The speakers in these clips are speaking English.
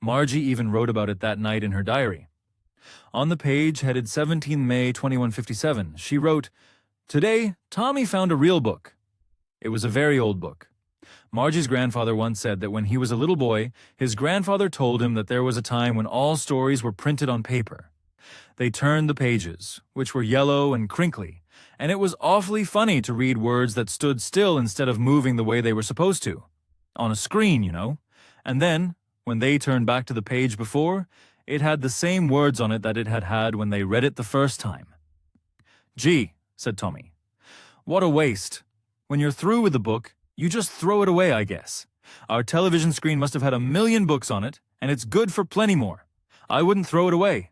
Margie even wrote about it that night in her diary. On the page headed 17 May 2157, she wrote, "Today, Tommy found a real book." It was a very old book. Margie's grandfather once said that when he was a little boy, his grandfather told him that there was a time when all stories were printed on paper. They turned the pages, which were yellow and crinkly, and it was awfully funny to read words that stood still instead of moving the way they were supposed to. On a screen, you know. And then, when they turned back to the page before, it had the same words on it that it had had when they read it the first time. "Gee," said Tommy. "What a waste. When you're through with the book, you just throw it away, I guess. Our television screen must have had 1,000,000 books on it, and it's good for plenty more. I wouldn't throw it away."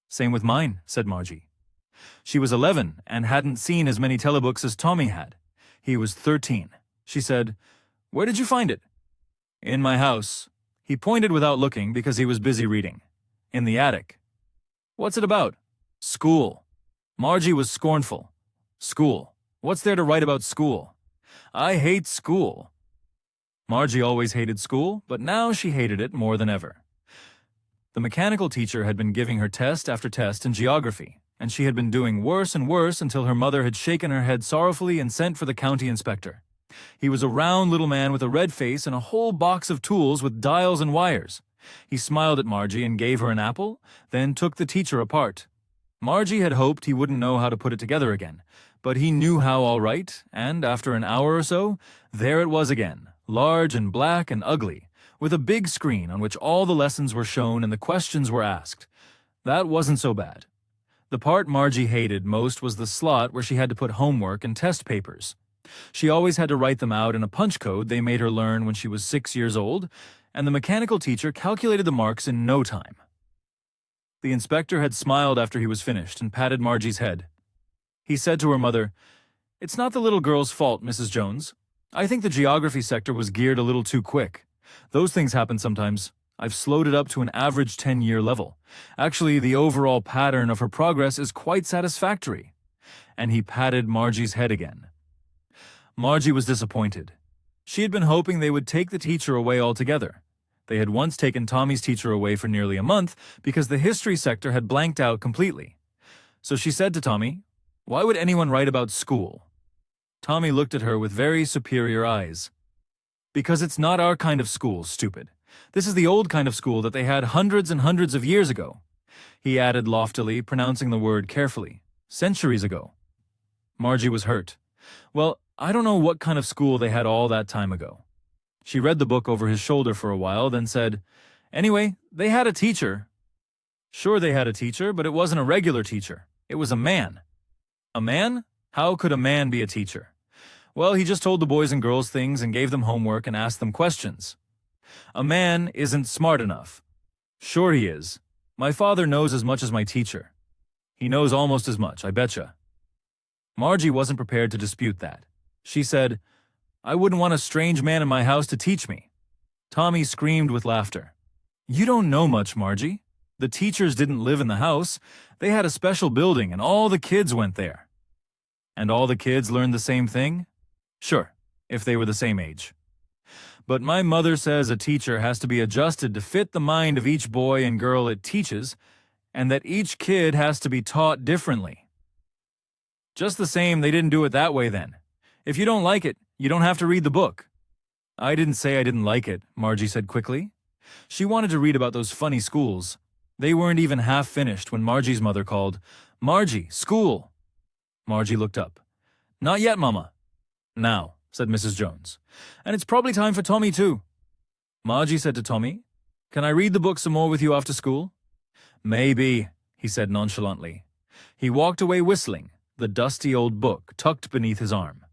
"Same with mine," said Margie. She was 11 and hadn't seen as many telebooks as Tommy had. He was 13. She said, "Where did you find it?" "In my house." He pointed without looking because he was busy reading. "In the attic." "What's it about?" "School." Margie was scornful. "School. What's there to write about school?" "I hate school." Margie always hated school, but now she hated it more than ever. The mechanical teacher had been giving her test after test in geography, and she had been doing worse and worse until her mother had shaken her head sorrowfully and sent for the county inspector. He was a round little man with a red face and a whole box of tools with dials and wires. He smiled at Margie and gave her an apple, then took the teacher apart. Margie had hoped he wouldn't know how to put it together again, but he knew how all right, and after an hour or so, there it was again, large and black and ugly, with a big screen on which all the lessons were shown and the questions were asked. That wasn't so bad. The part Margie hated most was the slot where she had to put homework and test papers. She always had to write them out in a punch code they made her learn when she was 6 years old, and the mechanical teacher calculated the marks in no time. The inspector had smiled after he was finished and patted Margie's head. He said to her mother, "It's not the little girl's fault, Mrs. Jones. I think the geography sector was geared a little too quick. Those things happen sometimes. I've slowed it up to an average 10-year level. Actually, the overall pattern of her progress is quite satisfactory." And he patted Margie's head again. Margie was disappointed. She had been hoping they would take the teacher away altogether. They had once taken Tommy's teacher away for nearly a month because the history sector had blanked out completely. So she said to Tommy, "Why would anyone write about school?" Tommy looked at her with very superior eyes. "Because it's not our kind of school, stupid. This is the old kind of school that they had hundreds and hundreds of years ago." He added loftily, pronouncing the word carefully, "Centuries ago." Margie was hurt. "Well, I don't know what kind of school they had all that time ago." She read the book over his shoulder for a while, then said, "Anyway, they had a teacher." "Sure they had a teacher, but it wasn't a regular teacher. It was a man." "A man? How could a man be a teacher?" "Well, he just told the boys and girls things and gave them homework and asked them questions." "A man isn't smart enough." "Sure he is. My father knows as much as my teacher. He knows almost as much, I betcha." Margie wasn't prepared to dispute that. She said, "I wouldn't want a strange man in my house to teach me." Tommy screamed with laughter. "You don't know much, Margie. The teachers didn't live in the house. They had a special building and all the kids went there." "And all the kids learned the same thing?" "Sure, if they were the same age." "But my mother says a teacher has to be adjusted to fit the mind of each boy and girl it teaches, and that each kid has to be taught differently." "Just the same, they didn't do it that way then. If you don't like it, you don't have to read the book." "I didn't say I didn't like it," Margie said quickly. She wanted to read about those funny schools. They weren't even half finished when Margie's mother called, "Margie, school." Margie looked up. "Not yet, Mama." "Now," said Mrs. Jones. "And it's probably time for Tommy too." Margie said to Tommy, "Can I read the book some more with you after school?" "Maybe," he said nonchalantly. He walked away whistling, the dusty old book tucked beneath his arm.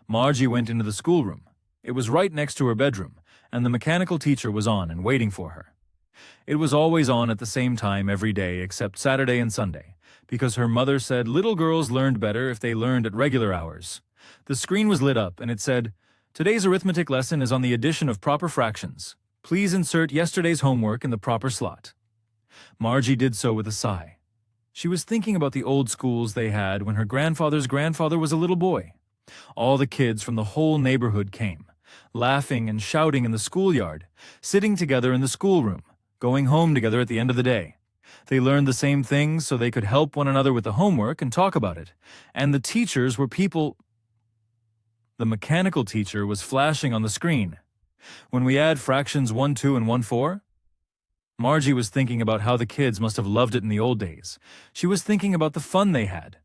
Margie went into the schoolroom. It was right next to her bedroom, and the mechanical teacher was on and waiting for her. It was always on at the same time every day except Saturday and Sunday, because her mother said little girls learned better if they learned at regular hours. The screen was lit up and it said, "Today's arithmetic lesson is on the addition of proper fractions. Please insert yesterday's homework in the proper slot." Margie did so with a sigh. She was thinking about the old schools they had when her grandfather's grandfather was a little boy. All the kids from the whole neighborhood came, laughing and shouting in the schoolyard, sitting together in the schoolroom, going home together at the end of the day. They learned the same things so they could help one another with the homework and talk about it. And the teachers were people. The mechanical teacher was flashing on the screen. When we add fractions 1, 2, and 1, 4, Margie was thinking about how the kids must have loved it in the old days. She was thinking about the fun they had.